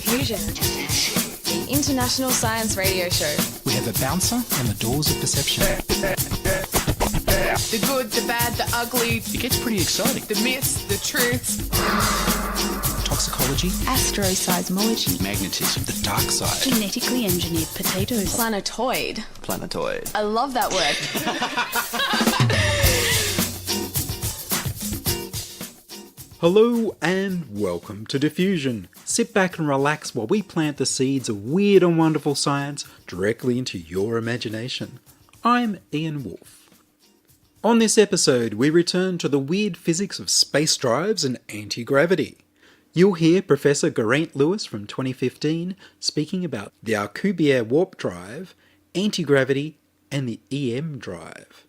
Diffusion, the international science radio show. We have a bouncer on the doors of perception. The good, the bad, the ugly. It gets pretty exciting. The myths, the truths. Toxicology. Astroseismology. Magnetism. The dark side. Genetically engineered potatoes. Planetoid. Planetoid. I love that word. Hello and welcome to Diffusion. Sit back and relax while we plant the seeds of weird and wonderful science directly into your imagination. I'm Ian Woolf. On this episode, we return to the weird physics of space drives and anti-gravity. You'll hear Professor Geraint Lewis from 2015 speaking about the Alcubierre warp drive, anti-gravity, and the EM drive.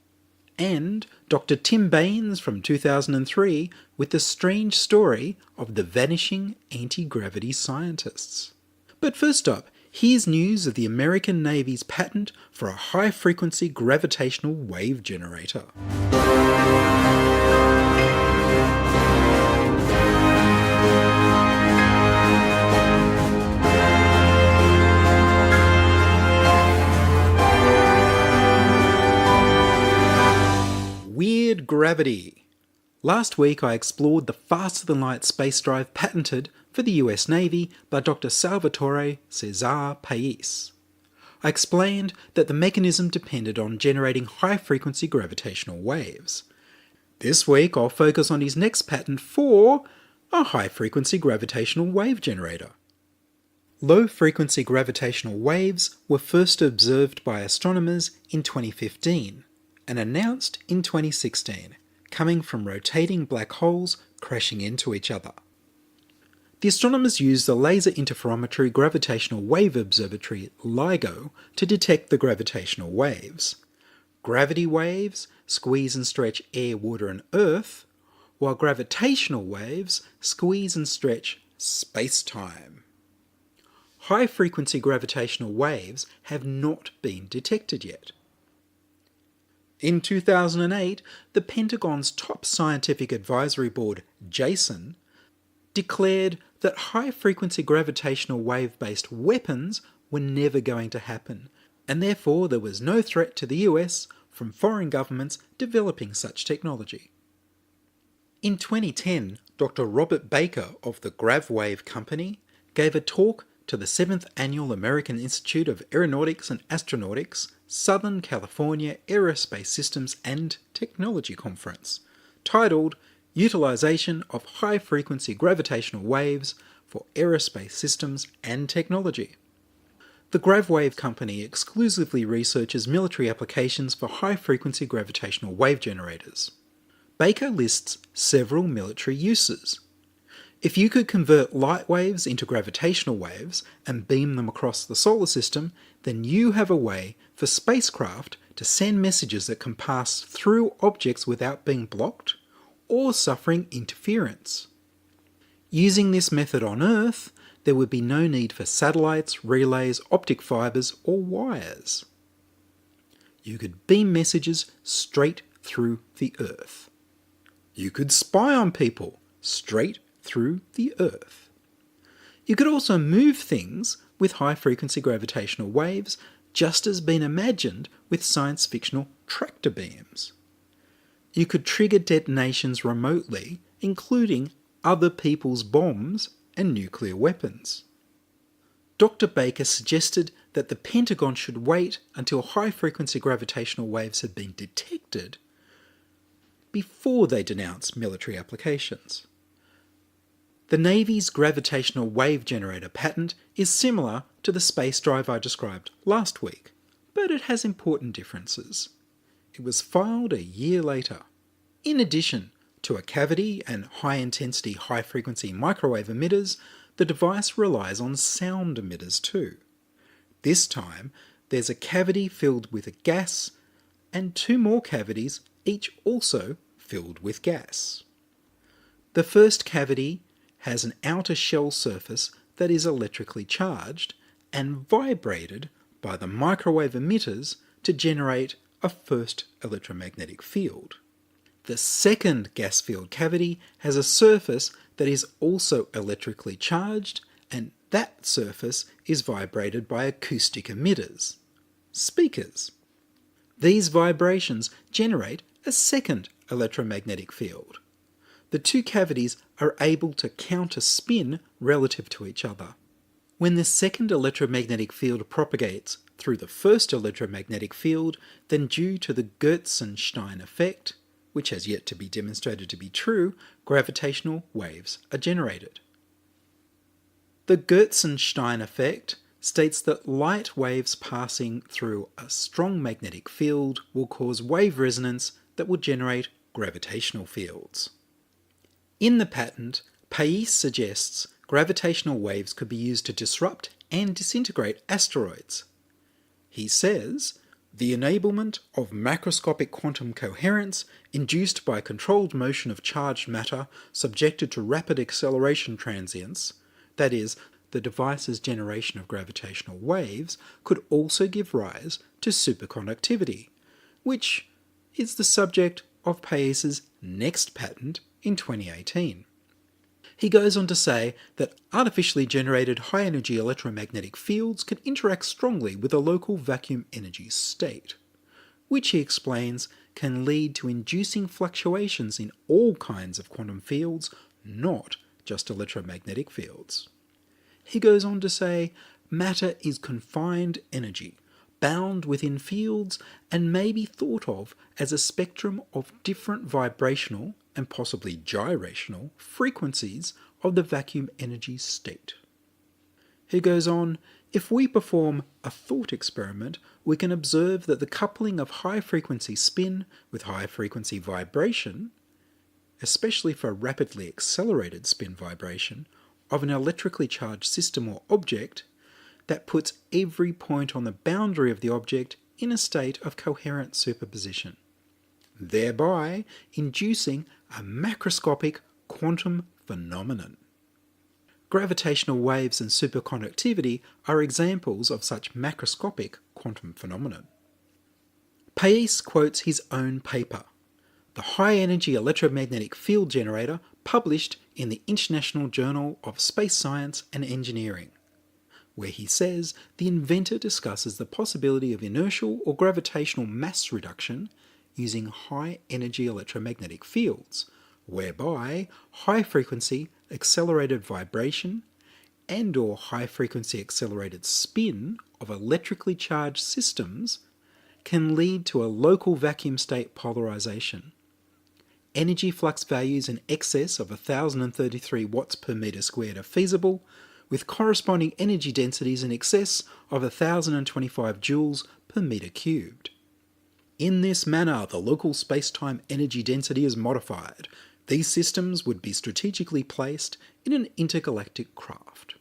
And Dr Tim Baynes from 2003 with the strange story of the vanishing anti-gravity scientists. But first up, here's news of the American Navy's patent for a high-frequency gravitational wave generator. Weird gravity. Last week I explored the faster-than-light space drive patented for the US Navy by Dr. Salvatore Cesar Pais. I explained that the mechanism depended on generating high-frequency gravitational waves. This week I'll focus on his next patent for a high-frequency gravitational wave generator. Low-frequency gravitational waves were first observed by astronomers in 2015 and announced in 2016, coming from rotating black holes crashing into each other. The astronomers used the Laser Interferometry Gravitational Wave Observatory LIGO to detect the gravitational waves. Gravity waves squeeze and stretch air, water and earth, while gravitational waves squeeze and stretch space-time. High-frequency gravitational waves have not been detected yet. In 2008, the Pentagon's top scientific advisory board, JASON, declared that high-frequency gravitational wave-based weapons were never going to happen, and therefore there was no threat to the US from foreign governments developing such technology. In 2010, Dr. Robert Baker of the GravWave Company gave a talk to the 7th Annual American Institute of Aeronautics and Astronautics Southern California Aerospace Systems and Technology Conference, titled Utilization of High-Frequency Gravitational Waves for Aerospace Systems and Technology. The GravWave Company exclusively researches military applications for high-frequency gravitational wave generators. Baker lists several military uses. If you could convert light waves into gravitational waves and beam them across the solar system, then you have a way for spacecraft to send messages that can pass through objects without being blocked or suffering interference. Using this method on Earth, there would be no need for satellites, relays, optic fibres or wires. You could beam messages straight through the Earth. You could spy on people straight through the Earth. You could also move things with high-frequency gravitational waves, just as been imagined with science-fictional tractor beams. You could trigger detonations remotely, including other people's bombs and nuclear weapons. Dr. Baker suggested that the Pentagon should wait until high-frequency gravitational waves had been detected before they denounce military applications. The Navy's gravitational wave generator patent is similar to the space drive I described last week, but it has important differences. It was filed a year later. In addition to a cavity and high-intensity, high-frequency microwave emitters, the device relies on sound emitters too. This time, there's a cavity filled with a gas and two more cavities, each also filled with gas. The first cavity has an outer shell surface that is electrically charged and vibrated by the microwave emitters to generate a first electromagnetic field. The second gas-filled cavity has a surface that is also electrically charged and That surface is vibrated by acoustic emitters, speakers. These vibrations generate a second electromagnetic field. The two cavities are able to counter-spin relative to each other. When this second electromagnetic field propagates through the first electromagnetic field, then due to the Gertz and Stein effect, which has yet to be demonstrated to be true, gravitational waves are generated. The Gertz and Stein effect states that light waves passing through a strong magnetic field will cause wave resonance that will generate gravitational fields. In the patent, Baynes suggests gravitational waves could be used to disrupt and disintegrate asteroids. He says, the enablement of macroscopic quantum coherence induced by controlled motion of charged matter subjected to rapid acceleration transients, that is, the device's generation of gravitational waves, could also give rise to superconductivity, which is the subject of Baynes' next patent in 2018. He goes on to say that artificially generated high-energy electromagnetic fields can interact strongly with a local vacuum energy state, which he explains can lead to inducing fluctuations in all kinds of quantum fields, not just electromagnetic fields. He goes on to say, matter is confined energy, bound within fields, and may be thought of as a spectrum of different vibrational and possibly gyrational frequencies of the vacuum energy state. He goes on, if we perform a thought experiment, we can observe that the coupling of high-frequency spin with high-frequency vibration, especially for rapidly accelerated spin vibration, of an electrically charged system or object, that puts every point on the boundary of the object in a state of coherent superposition, thereby inducing a macroscopic quantum phenomenon. Gravitational waves and superconductivity are examples of such macroscopic quantum phenomenon. Baynes quotes his own paper, the high-energy electromagnetic field generator, published in the International Journal of Space Science and Engineering, where he says the inventor discusses the possibility of inertial or gravitational mass reduction using high-energy electromagnetic fields, whereby high-frequency accelerated vibration and/or high-frequency accelerated spin of electrically charged systems can lead to a local vacuum state polarization. Energy flux values in excess of 1033 watts per metre squared are feasible, with corresponding energy densities in excess of 1025 joules per metre cubed. In this manner, the local space-time energy density is modified. These systems would be strategically placed in an intergalactic craft.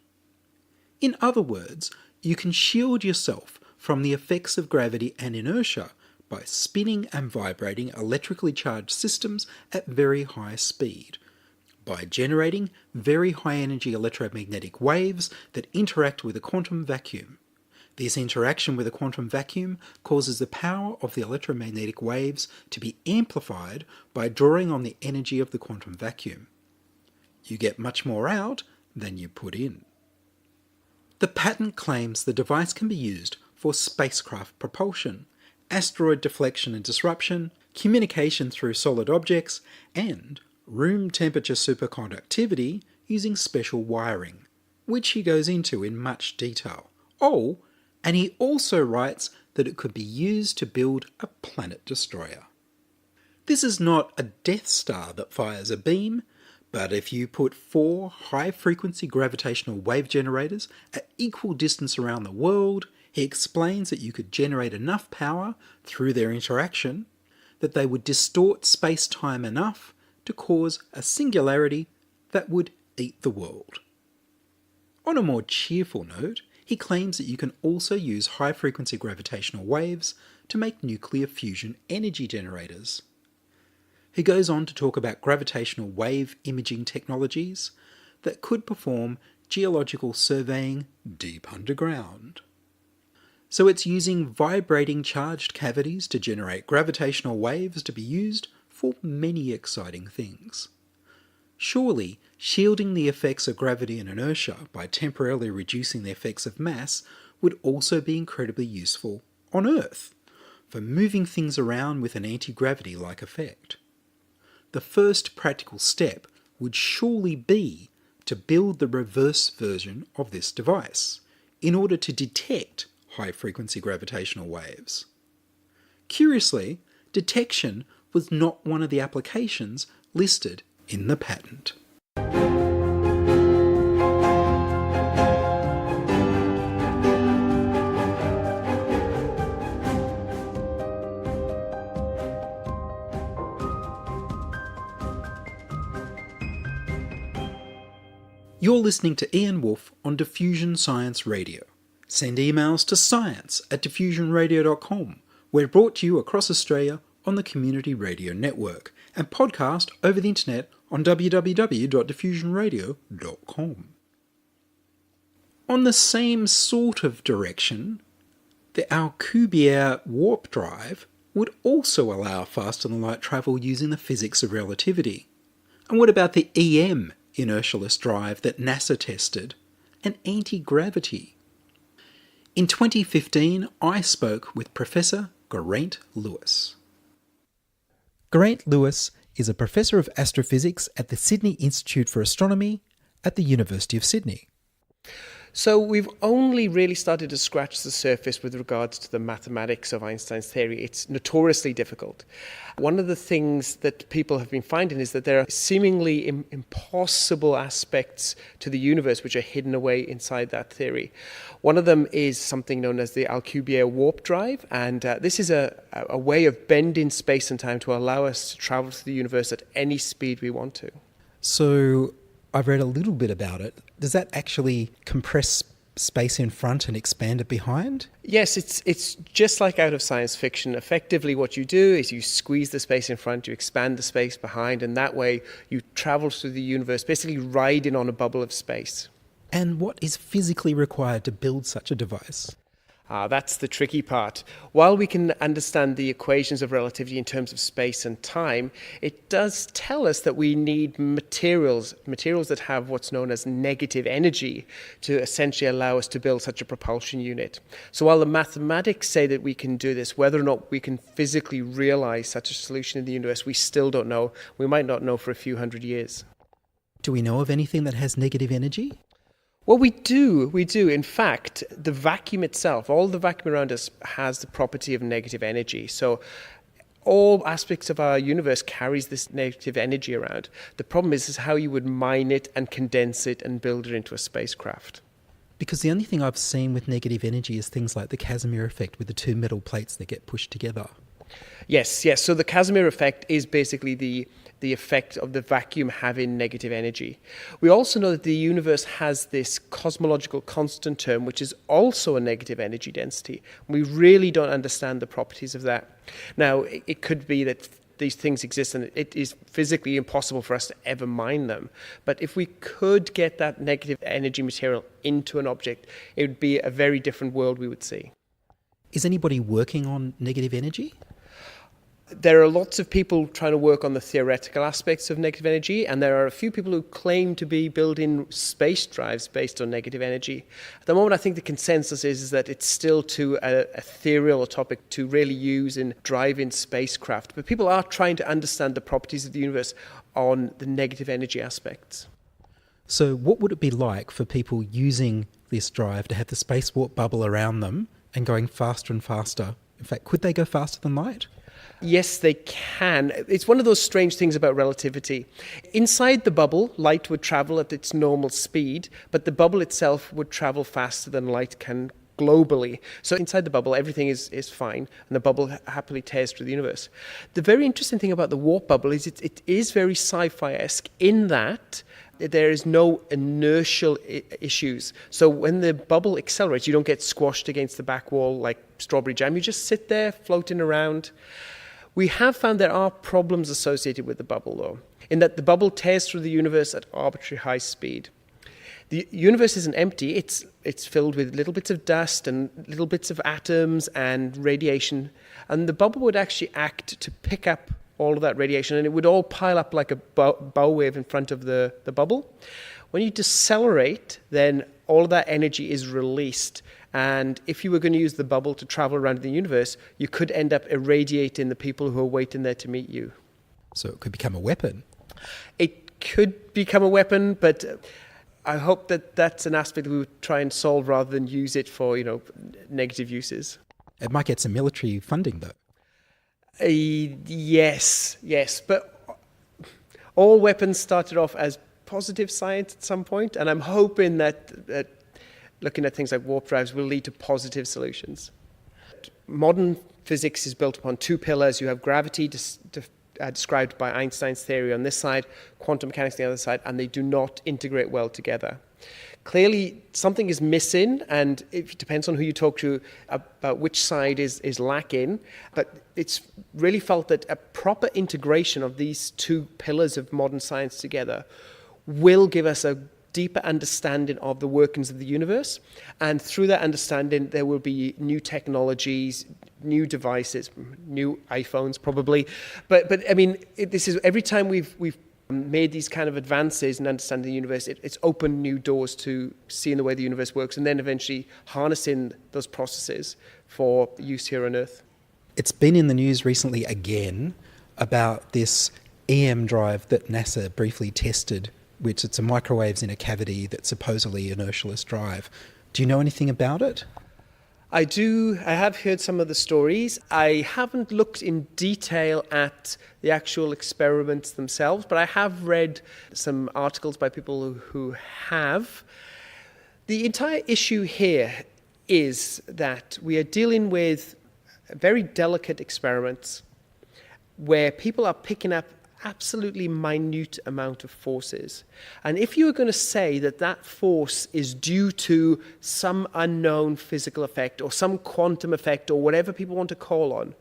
In other words, you can shield yourself from the effects of gravity and inertia by spinning and vibrating electrically charged systems at very high speed, by generating very high-energy electromagnetic waves that interact with a quantum vacuum. This interaction with a quantum vacuum causes the power of the electromagnetic waves to be amplified by drawing on the energy of the quantum vacuum. You get much more out than you put in. The patent claims the device can be used for spacecraft propulsion, asteroid deflection and disruption, communication through solid objects, and room temperature superconductivity using special wiring, which he goes into in much detail. Oh, and he also writes that it could be used to build a planet destroyer. This is not a Death Star that fires a beam, but if you put 4 high-frequency gravitational wave generators at equal distance around the world, he explains that you could generate enough power through their interaction that they would distort space-time enough to cause a singularity that would eat the world. On a more cheerful note, he claims that you can also use high-frequency gravitational waves to make nuclear fusion energy generators. He goes on to talk about gravitational wave imaging technologies that could perform geological surveying deep underground. So it's using vibrating charged cavities to generate gravitational waves to be used for many exciting things. Surely, shielding the effects of gravity and inertia by temporarily reducing the effects of mass would also be incredibly useful on Earth, for moving things around with an anti-gravity-like effect. The first practical step would surely be to build the reverse version of this device, in order to detect high-frequency gravitational waves. Curiously, detection was not one of the applications listed in the patent. You're listening to Ian Woolf on Diffusion Science Radio. Send emails to science@diffusionradio.com. We're brought to you across Australia on the Community Radio Network and podcast over the internet on www.diffusionradio.com. On the same sort of direction, the Alcubierre warp drive would also allow faster-than-light travel using the physics of relativity. And what about the EM inertialess drive that NASA tested, and anti-gravity? In 2015, I spoke with Professor Geraint Lewis. Geraint Lewis is a professor of astrophysics at the Sydney Institute for Astronomy at the University of Sydney. So we've only really started to scratch the surface with regards to the mathematics of Einstein's theory. It's notoriously difficult. One of the things that people have been finding is that there are seemingly impossible aspects to the universe which are hidden away inside that theory. One of them is something known as the Alcubierre warp drive, and this is a way of bending space and time to allow us to travel through the universe at any speed we want to. So I've read a little bit about it. Does that actually compress space in front and expand it behind? Yes, it's just like out of science fiction. Effectively, what you do is you squeeze the space in front, you expand the space behind, and that way you travel through the universe, basically riding on a bubble of space. And what is physically required to build such a device? That's the tricky part. While we can understand the equations of relativity in terms of space and time, it does tell us that we need materials that have what's known as negative energy to essentially allow us to build such a propulsion unit. So while the mathematics say that we can do this, whether or not we can physically realize such a solution in the universe, we still don't know. We might not know for a few hundred years. Do we know of anything that has negative energy? Well, we do. In fact, the vacuum itself, all the vacuum around us has the property of negative energy. So all aspects of our universe carries this negative energy around. The problem is how you would mine it and condense it and build it into a spacecraft. Because the only thing I've seen with negative energy is things like the Casimir Effect with the two metal plates that get pushed together. Yes. So the Casimir Effect is basically the effect of the vacuum having negative energy. We also know that the universe has this cosmological constant term, which is also a negative energy density. We really don't understand the properties of that. Now, it could be that these things exist and it is physically impossible for us to ever mine them. But if we could get that negative energy material into an object, it would be a very different world we would see. Is anybody working on negative energy? There are lots of people trying to work on the theoretical aspects of negative energy, and there are a few people who claim to be building space drives based on negative energy. At the moment, I think the consensus is that it's still too ethereal a topic to really use in driving spacecraft. But people are trying to understand the properties of the universe on the negative energy aspects. So what would it be like for people using this drive to have the space warp bubble around them and going faster and faster? In fact, could they go faster than light? Yes, they can. It's one of those strange things about relativity. Inside the bubble, light would travel at its normal speed, but the bubble itself would travel faster than light can globally. So inside the bubble, everything is fine, and the bubble happily tears through the universe. The very interesting thing about the warp bubble is it is very sci-fi-esque in that there is no inertial issues. So when the bubble accelerates, you don't get squashed against the back wall like strawberry jam. You just sit there floating around. We have found there are problems associated with the bubble, though, in that the bubble tears through the universe at arbitrary high speed. The universe isn't empty. It's filled with little bits of dust and little bits of atoms and radiation. And the bubble would actually act to pick up all of that radiation, and it would all pile up like a bow wave in front of the bubble. When you decelerate, then all of that energy is released. And if you were going to use the bubble to travel around the universe, you could end up irradiating the people who are waiting there to meet you. So it could become a weapon. It could become a weapon, but I hope that that's an aspect we would try and solve rather than use it for, negative uses. It might get some military funding, though. Yes, but all weapons started off as positive science at some point, and I'm hoping that looking at things like warp drives will lead to positive solutions. Modern physics is built upon two pillars. You have gravity described by Einstein's theory on this side, quantum mechanics on the other side, and they do not integrate well together. Clearly, something is missing, and it depends on who you talk to about which side is lacking, but it's really felt that a proper integration of these two pillars of modern science together will give us a deeper understanding of the workings of the universe, and through that understanding there will be new technologies, new devices, new iPhones probably, but I mean, this is every time we've made these kind of advances in understanding the universe, it's opened new doors to seeing the way the universe works, and then eventually harnessing those processes for use here on Earth. It's been in the news recently again about this EM drive that NASA briefly tested, which it's a microwaves in a cavity that's supposedly inertialess drive. Do you know anything about it? I do. I have heard some of the stories. I haven't looked in detail at the actual experiments themselves, but I have read some articles by people who have. The entire issue here is that we are dealing with very delicate experiments where people are picking up absolutely minute amount of forces. And if you are going to say that that force is due to some unknown physical effect or some quantum effect or whatever people want to call on,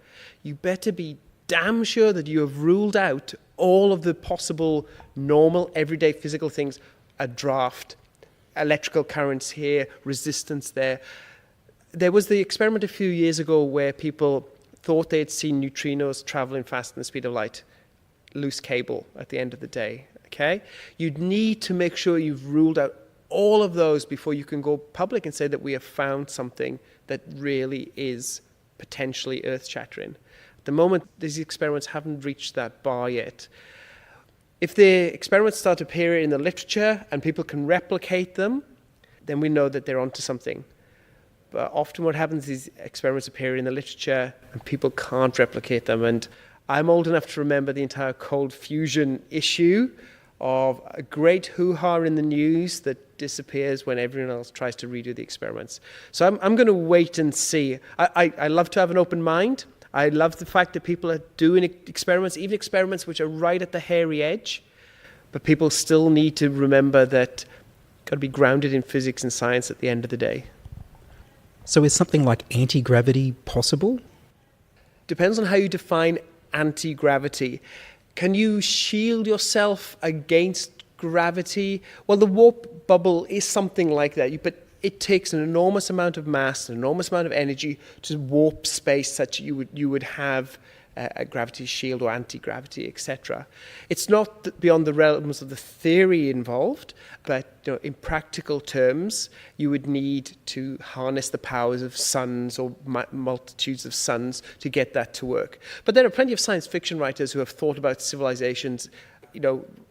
you better be damn sure that you have ruled out all of the possible normal everyday physical things, a draft, electrical currents here, resistance there. There was the experiment a few years ago where people thought they had seen neutrinos traveling faster than the speed of light. Loose cable at the end of the day, okay? You'd need to make sure you've ruled out all of those before you can go public and say that we have found something that really is potentially earth-shattering. At the moment, these experiments haven't reached that bar yet. If the experiments start appearing in the literature and people can replicate them, then we know that they're onto something. But often what happens is experiments appear in the literature and people can't replicate them, and I'm old enough to remember the entire cold fusion issue of a great hoo-ha in the news that disappears when everyone else tries to redo the experiments. So I'm going to wait and see. I love to have an open mind. I love the fact that people are doing experiments, even experiments which are right at the hairy edge. But people still need to remember that got to be grounded in physics and science at the end of the day. So is something like anti-gravity possible? Depends on how you define anti-gravity. Can you shield yourself against gravity? Well, the warp bubble is something like that, but it takes an enormous amount of mass, an enormous amount of energy to warp space such that you would have a gravity shield or anti-gravity, etc. It's not beyond the realms of the theory involved, but in practical terms, you would need to harness the powers of suns or multitudes of suns to get that to work. But there are plenty of science fiction writers who have thought about civilizations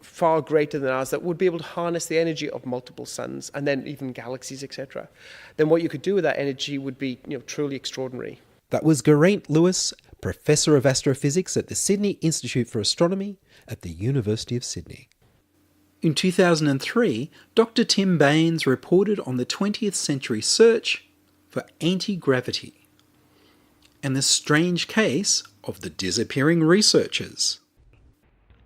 far greater than ours that would be able to harness the energy of multiple suns and then even galaxies, etc. Then what you could do with that energy would be truly extraordinary. That was Geraint Lewis, Professor of Astrophysics at the Sydney Institute for Astronomy at the University of Sydney. In 2003, Dr Tim Baynes reported on the 20th century search for anti-gravity and the strange case of the disappearing researchers.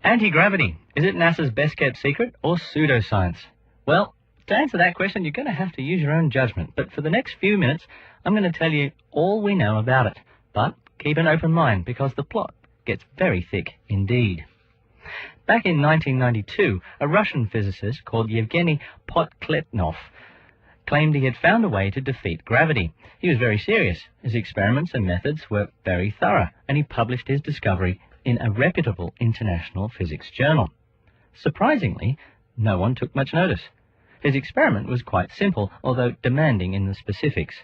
Anti-gravity. Is it NASA's best-kept secret or pseudoscience? Well, to answer that question, you're going to have to use your own judgment. But for the next few minutes, I'm going to tell you all we know about it. But keep an open mind, because the plot gets very thick indeed. Back in 1992, a Russian physicist called Yevgeny Podkletnov claimed he had found a way to defeat gravity. He was very serious. His experiments and methods were very thorough, and he published his discovery in a reputable international physics journal. Surprisingly, no one took much notice. His experiment was quite simple, although demanding in the specifics.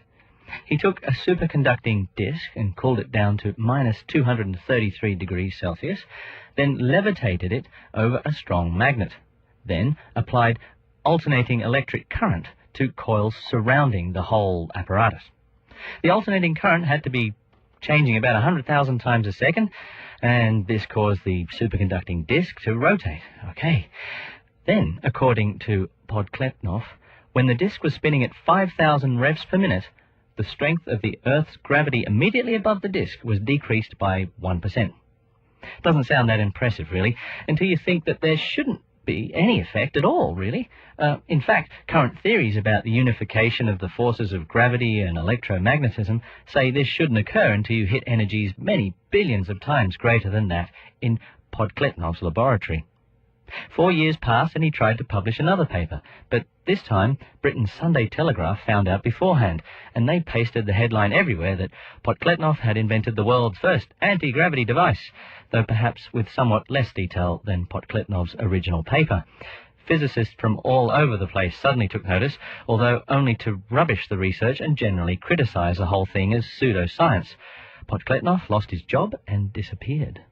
He took a superconducting disk and cooled it down to minus 233 degrees Celsius, then levitated it over a strong magnet, then applied alternating electric current to coils surrounding the whole apparatus. The alternating current had to be changing about 100,000 times a second, and this caused the superconducting disk to rotate. Okay. Then, according to Podkletnov, when the disk was spinning at 5,000 revs per minute, the strength of the Earth's gravity immediately above the disk was decreased by 1%. Doesn't sound that impressive, really, until you think that there shouldn't be any effect at all, really. In fact, current theories about the unification of the forces of gravity and electromagnetism say this shouldn't occur until you hit energies many billions of times greater than that in Podkletnov's laboratory. 4 years passed and he tried to publish another paper, but this time Britain's Sunday Telegraph found out beforehand, and they pasted the headline everywhere that Podkletnov had invented the world's first anti-gravity device, though perhaps with somewhat less detail than Podkletnov's original paper. Physicists from all over the place suddenly took notice, although only to rubbish the research and generally criticize the whole thing as pseudoscience. Podkletnov lost his job and disappeared.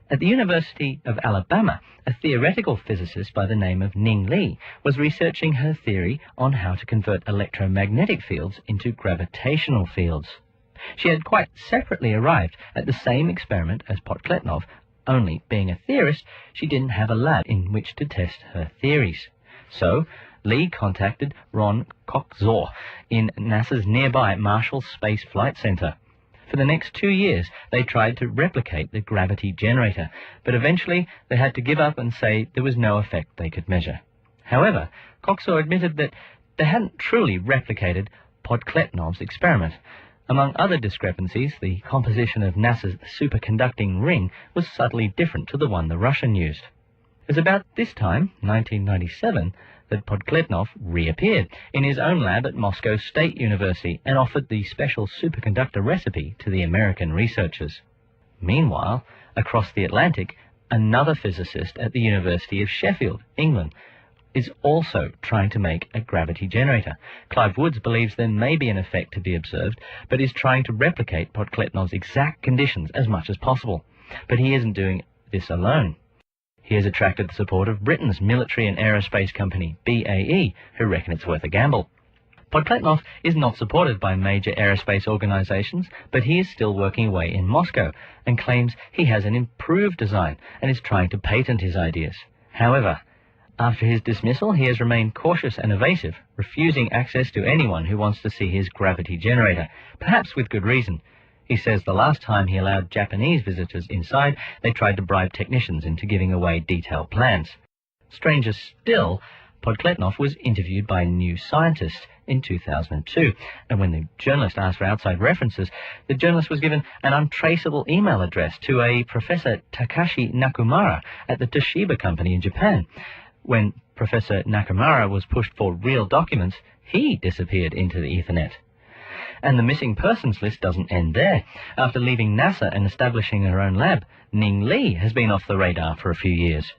At the University of Alabama, a theoretical physicist by the name of Ning Li was researching her theory on how to convert electromagnetic fields into gravitational fields. She had quite separately arrived at the same experiment as Podkletnov, only being a theorist, she didn't have a lab in which to test her theories. So, Li contacted Ron Coxor in NASA's nearby Marshall Space Flight Center. For the next 2 years, they tried to replicate the gravity generator, but eventually they had to give up and say there was no effect they could measure. However, Coxor admitted that they hadn't truly replicated Podkletnov's experiment. Among other discrepancies, the composition of NASA's superconducting ring was subtly different to the one the Russian used. It was about this time, 1997, that Podkletnov reappeared in his own lab at Moscow State University and offered the special superconductor recipe to the American researchers. Meanwhile, across the Atlantic, another physicist at the University of Sheffield, England, is also trying to make a gravity generator. Clive Woods believes there may be an effect to be observed, but is trying to replicate Podkletnov's exact conditions as much as possible. But he isn't doing this alone. He has attracted the support of Britain's military and aerospace company, BAE, who reckon it's worth a gamble. Podkletnov is not supported by major aerospace organizations, but he is still working away in Moscow and claims he has an improved design and is trying to patent his ideas. However, after his dismissal, he has remained cautious and evasive, refusing access to anyone who wants to see his gravity generator, perhaps with good reason. He says the last time he allowed Japanese visitors inside, they tried to bribe technicians into giving away detailed plans. Stranger still, Podkletnov was interviewed by New Scientist in 2002, and when the journalist asked for outside references, the journalist was given an untraceable email address to a Professor Takashi Nakamura at the Toshiba company in Japan. When Professor Nakamura was pushed for real documents, he disappeared into the Ethernet. And the missing persons list doesn't end there. After leaving NASA and establishing her own lab, Ning Li has been off the radar for a few years.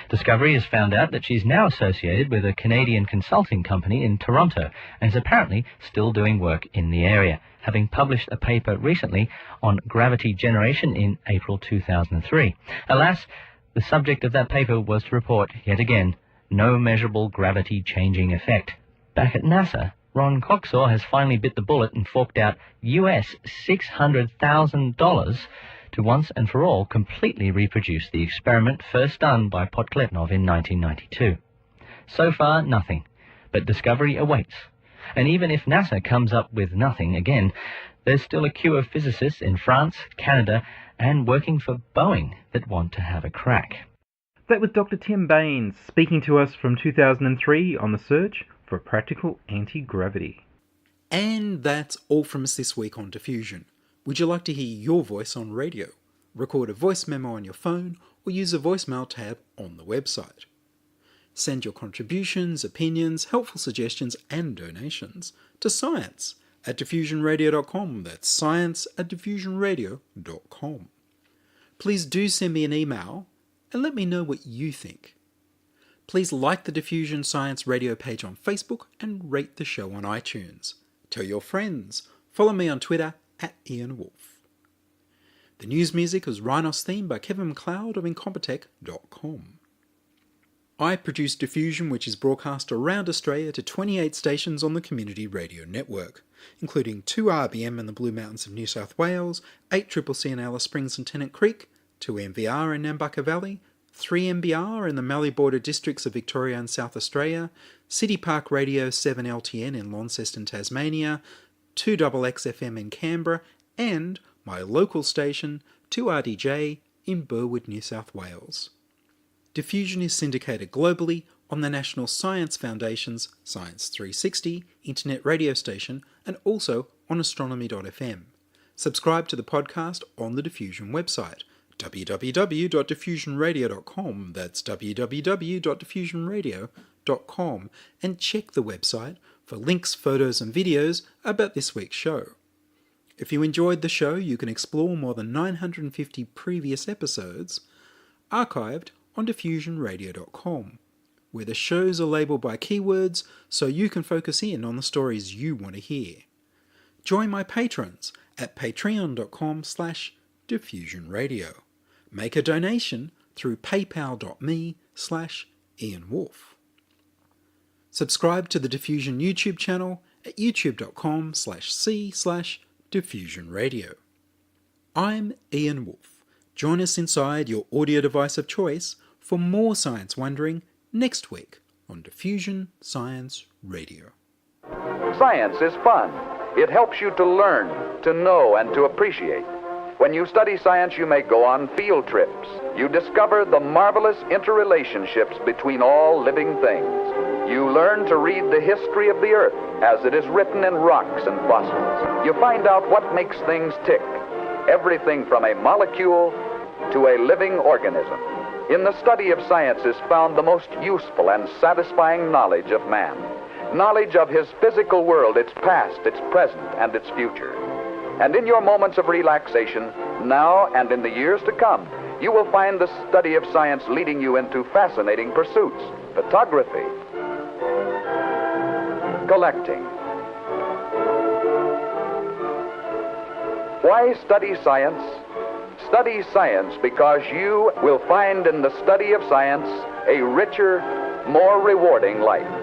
Discovery has found out that she's now associated with a Canadian consulting company in Toronto and is apparently still doing work in the area, having published a paper recently on gravity generation in April 2003. Alas, the subject of that paper was to report, yet again, no measurable gravity-changing effect. Back at NASA, Ron Coxor has finally bit the bullet and forked out US $600,000 to once and for all completely reproduce the experiment first done by Podkletnov in 1992. So far, nothing, but discovery awaits. And even if NASA comes up with nothing again, there's still a queue of physicists in France, Canada, and working for Boeing that want to have a crack. That was Dr. Tim Baynes speaking to us from 2003 on the search for practical anti-gravity. And that's all from us this week on Diffusion. Would you like to hear your voice on radio? Record a voice memo on your phone or use the voicemail tab on the website. Send your contributions, opinions, helpful suggestions and donations to science@diffusionradio.com. That's science@diffusionradio.com. please do send me an email and let me know what you think. Please like the Diffusion Science Radio page on Facebook and rate the show on iTunes. Tell your friends. Follow me on Twitter @Ian Woolf. The news music was Rhinos theme by Kevin MacLeod of Incompetech.com. I produce Diffusion, which is broadcast around Australia to 28 stations on the Community Radio Network, including 2 RBM in the Blue Mountains of New South Wales, 8 CCC in Alice Springs and Tennant Creek, 2 MVR in Nambucca Valley, 3 MBR in the Mallee Border districts of Victoria and South Australia, City Park Radio 7 LTN in Launceston, Tasmania, 2 XXFM in Canberra, and my local station 2RDJ in Burwood, New South Wales. Diffusion is syndicated globally on the National Science Foundation's Science 360 internet radio station and also on astronomy.fm. Subscribe to the podcast on the Diffusion website, www.diffusionradio.com, that's www.diffusionradio.com, and check the website for links, photos and videos about this week's show. If you enjoyed the show, you can explore more than 950 previous episodes archived on diffusionradio.com, where the shows are labelled by keywords so you can focus in on the stories you want to hear. Join my patrons at patreon.com/diffusionradio. Make a donation through paypal.me/Ian Woolf. Subscribe to the Diffusion YouTube channel at youtube.com/c/diffusionradio. I'm Ian Woolf. Join us inside your audio device of choice for more science wondering next week on Diffusion Science Radio. Science is fun. It helps you to learn, to know, and to appreciate. When you study science, you may go on field trips. You discover the marvelous interrelationships between all living things. You learn to read the history of the Earth as it is written in rocks and fossils. You find out what makes things tick, everything from a molecule to a living organism. In the study of science is found the most useful and satisfying knowledge of man. Knowledge of his physical world, its past, its present, and its future. And in your moments of relaxation, now and in the years to come, you will find the study of science leading you into fascinating pursuits: photography, collecting. Why study science? Study science because you will find in the study of science a richer, more rewarding life.